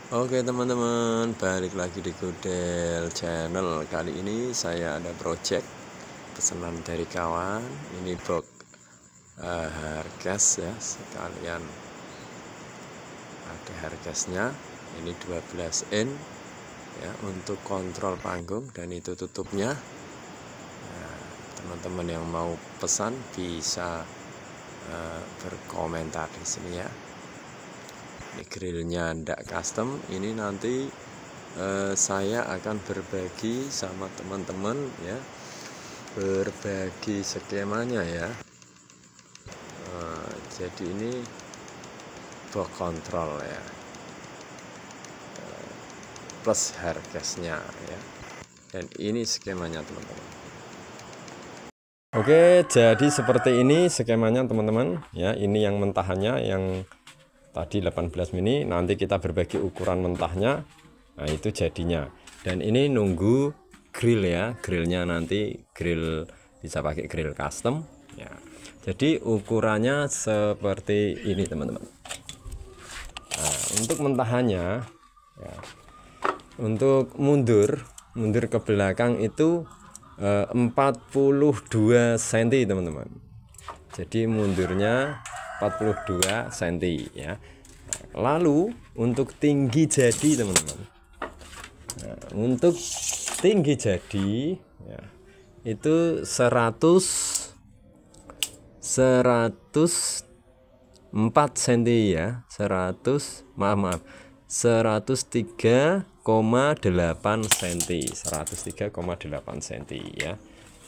Oke teman-teman, balik lagi di Gudel Channel. Kali ini saya ada project pesanan dari kawan. Ini box hardcase ya, sekalian ada hardcase-nya. Ini 12 in ya, untuk kontrol panggung, dan itu tutupnya. Teman-teman yang mau pesan bisa berkomentar di sini ya. Ini grillnya ndak custom. Ini nanti saya akan berbagi sama teman-teman ya, berbagi skemanya ya. Jadi ini box kontrol ya, plus hardcase-nya ya, dan ini skemanya teman-teman. Oke, jadi seperti ini skemanya teman-teman ya. Ini yang mentahannya, yang tadi 18 mini, nanti kita berbagi ukuran mentahnya. Nah, itu jadinya. Dan ini nunggu grill ya, grillnya nanti grill bisa pakai grill custom ya. Jadi ukurannya seperti ini teman-teman. Nah, untuk mentahannya ya, untuk mundur ke belakang itu 42 cm teman-teman. Jadi mundurnya 42 cm ya. Lalu untuk tinggi jadi teman-teman, nah, untuk tinggi jadi ya, itu 104 cm ya, 103,8 cm, 103,8 cm ya.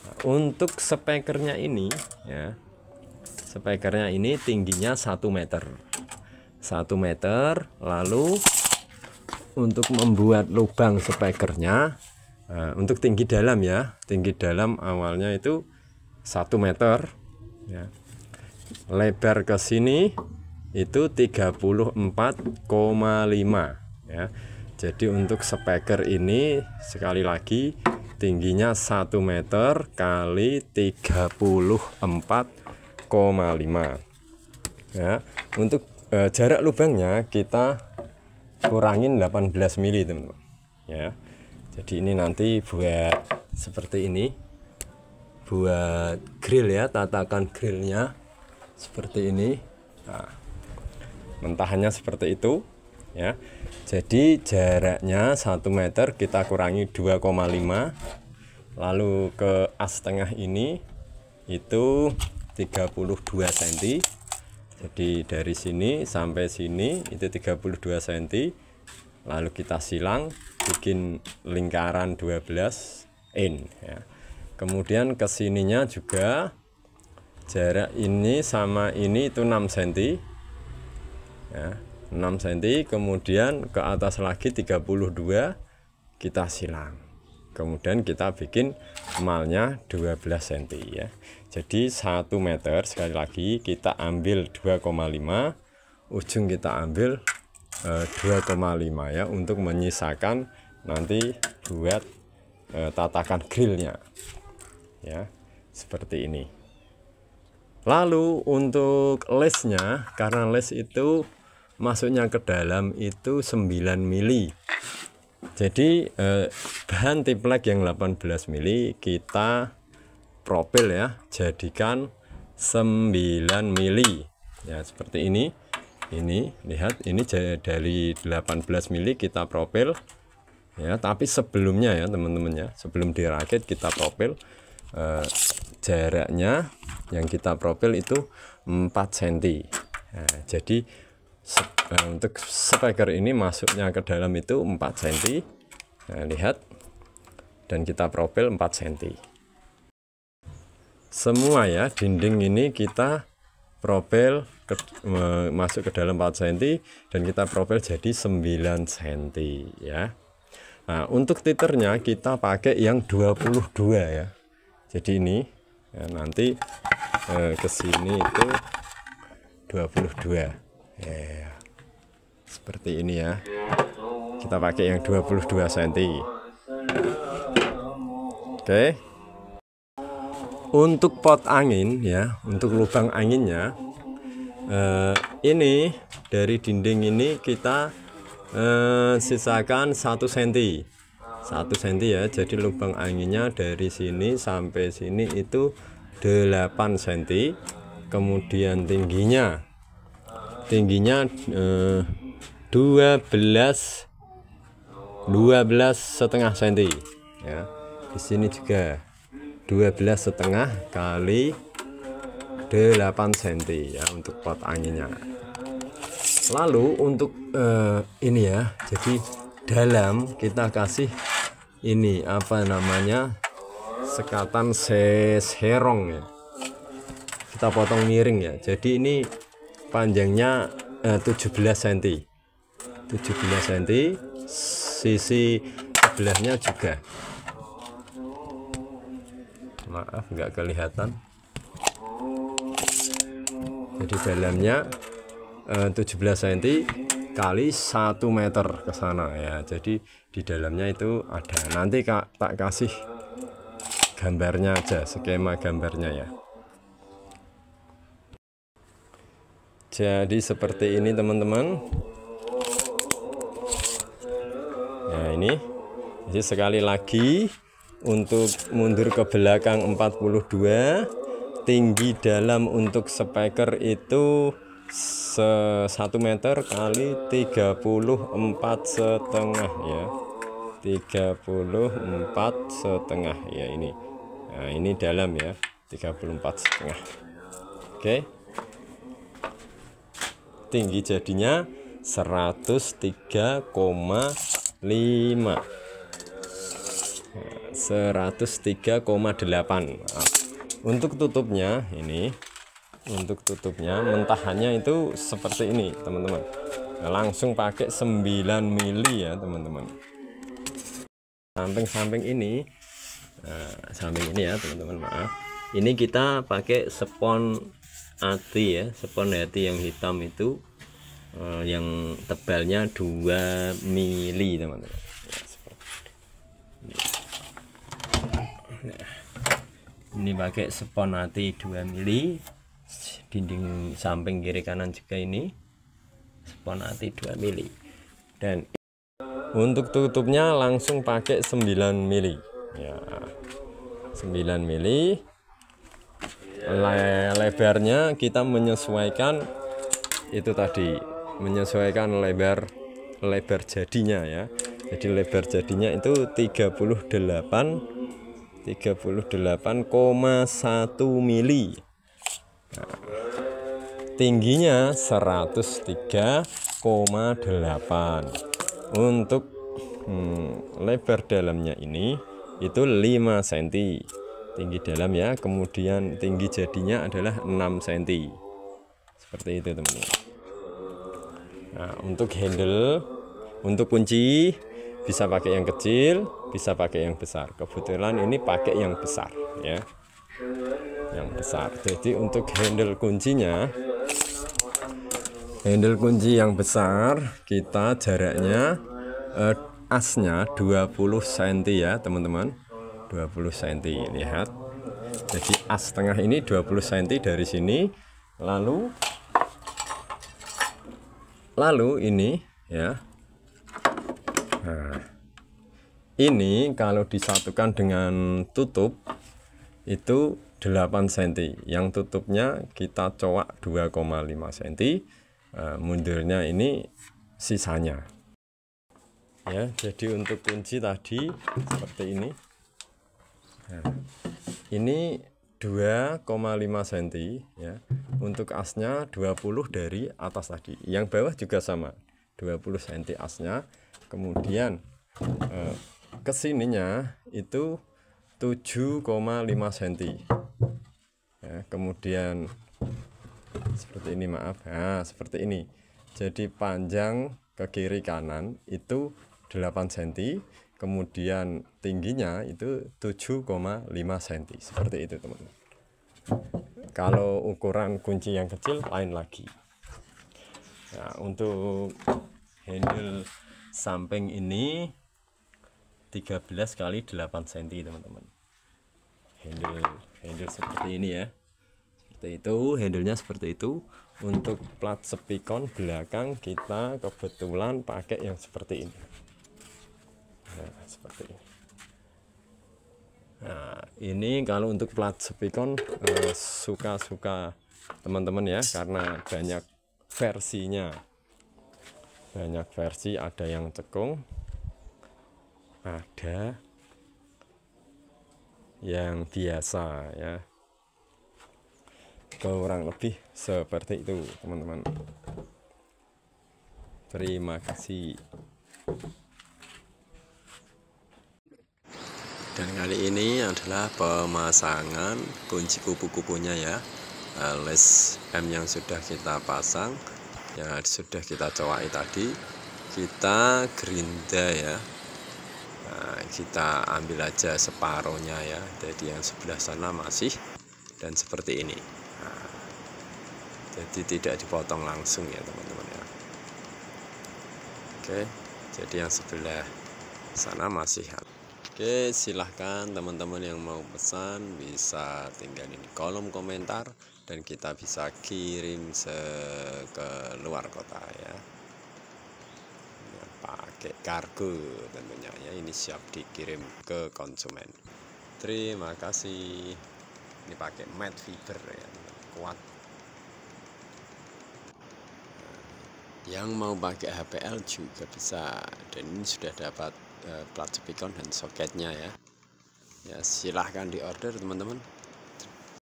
Nah, untuk spekernya ini ya, spekernya ini tingginya 1 meter. Lalu untuk membuat lubang spekernya, untuk tinggi dalam ya, tinggi dalam awalnya itu 1 meter ya. Lebar ke sini itu 34,5 ya. Jadi untuk speker ini sekali lagi tingginya 1 meter kali 34,5 ya. Untuk jarak lubangnya kita kurangin 18 mili teman-teman ya. Jadi ini nanti buat seperti ini, buat grill ya, tatakan grillnya seperti ini. Nah, mentahannya seperti itu ya. Jadi jaraknya 1 meter kita kurangi 2,5, lalu ke as tengah ini itu 32 cm. Jadi dari sini sampai sini itu 32 cm. Lalu kita silang, bikin lingkaran 12 in ya. Kemudian ke sininya juga jarak ini sama ini itu 6 cm ya, 6 cm. Kemudian ke atas lagi 32 kita silang. Kemudian kita bikin emalnya 12 cm ya. Jadi 1 meter sekali lagi kita ambil 2,5, ujung kita ambil 2,5 ya, untuk menyisakan nanti buat tatakan grillnya ya, seperti ini. Lalu untuk lesnya, karena les itu masuknya ke dalam itu 9 mili. Jadi bahan triplek yang 18 mili kita profil ya, jadikan 9 mili ya, seperti ini. Ini lihat, ini dari 18 mili kita profil ya, tapi sebelumnya ya teman-teman ya, sebelum dirakit kita profil, jaraknya yang kita profil itu 4 cm. Nah, jadi untuk speaker ini masuknya ke dalam itu 4 cm. Nah, lihat, dan kita profil 4 cm semua ya. Dinding ini kita profil masuk ke dalam 4 cm, dan kita profil jadi 9 cm ya. Nah, untuk titernya kita pakai yang 22 ya. Jadi ini ya, nanti ke sini itu 22 ya, seperti ini ya. Kita pakai yang 22 cm. Oke. Untuk pot angin ya, untuk lubang anginnya, ini dari dinding ini kita sisakan 1 cm. 1 cm ya. Jadi lubang anginnya dari sini sampai sini itu 8 cm. Kemudian tingginya 12,5 cm ya. Di sini juga 12,5 kali 8 cm ya untuk pot anginnya. Lalu untuk ini ya, jadi dalam kita kasih ini apa namanya, sekatan serong ya, kita potong miring ya. Jadi ini panjangnya 17 cm, 17 cm, sisi sebelahnya juga, maaf nggak kelihatan. Jadi dalamnya 17 cm kali 1 meter ke sana ya. Jadi di dalamnya itu ada, nanti tak kasih gambarnya aja, skema gambarnya ya. Jadi seperti ini teman-teman. Nah ini, jadi sekali lagi untuk mundur ke belakang 42, tinggi dalam untuk speaker itu 1 meter kali 34,5 ya, 34,5 ya ini. Nah ini dalam ya, 34,5. Oke, tinggi jadinya 103,5, 103,8. Untuk tutupnya ini, untuk tutupnya mentahannya itu seperti ini teman-teman. Langsung pakai 9 mili ya teman-teman. Samping-samping ini, samping ini ya teman-teman, maaf. Ini kita pakai spons hati ya, spons hati yang hitam itu, yang tebalnya 2 mili teman-teman. Ini pakai spons hati 2 mili, dinding samping kiri kanan juga ini spons hati 2 mili. Dan untuk tutupnya langsung pakai 9 mili ya, 9 mili. Lebarnya kita menyesuaikan itu tadi, menyesuaikan lebar jadinya ya. Jadi lebar jadinya itu 38,1 mili. Nah, tingginya 103,8. Untuk lebar dalamnya ini itu 5 cm tinggi dalam ya, kemudian tinggi jadinya adalah 6 cm. Seperti itu teman-teman. Nah, untuk handle, untuk kunci bisa pakai yang kecil, bisa pakai yang besar. Kebetulan ini pakai yang besar ya, yang besar. Jadi untuk handle kuncinya, handle kunci yang besar kita jaraknya asnya 20 cm ya teman-teman, 20 cm. Lihat, jadi as tengah ini 20 cm dari sini, lalu ini ya. Nah, ini kalau disatukan dengan tutup itu 8 cm. Yang tutupnya kita coak 2,5 cm. Mundurnya ini sisanya. Ya, jadi untuk kunci tadi seperti ini. Nah, ini 2,5 cm ya. Untuk asnya 20 dari atas tadi. Yang bawah juga sama, 20 cm asnya. Kemudian kesininya itu 7,5 cm ya, kemudian seperti ini, maaf, nah seperti ini. Jadi panjang ke kiri kanan itu 8 cm, kemudian tingginya itu 7,5 cm. Seperti itu teman-teman. Kalau ukuran kunci yang kecil lain lagi. Nah, untuk handle samping ini 13 kali 8 cm teman-teman. Handle seperti ini ya, seperti itu, handlenya seperti itu. Untuk plat spikon belakang kita kebetulan pakai yang seperti ini. Nah, seperti ini. Nah, ini kalau untuk plat spikon suka-suka teman-teman ya, karena banyak versinya. Banyak versi, ada yang cekung, ada yang biasa ya. Kurang lebih seperti itu teman-teman. Terima kasih. Dan kali ini adalah pemasangan kunci kupu-kupunya ya. Les M yang sudah kita pasang, yang sudah kita coai tadi, kita gerinda ya. Nah, kita ambil aja separohnya ya, jadi yang sebelah sana masih, dan seperti ini. Nah, jadi tidak dipotong langsung ya teman-teman ya. Oke, jadi yang sebelah sana masih. Oke, silahkan teman-teman yang mau pesan bisa tinggalin di kolom komentar, dan kita bisa kirim ke luar kota ya. Pakai kargo tentunya ya, ini siap dikirim ke konsumen. Terima kasih. Ini pakai matte fiber ya, kuat. Yang mau pakai HPL juga bisa, dan ini sudah dapat plat spikon dan soketnya ya. Ya silahkan diorder teman-teman.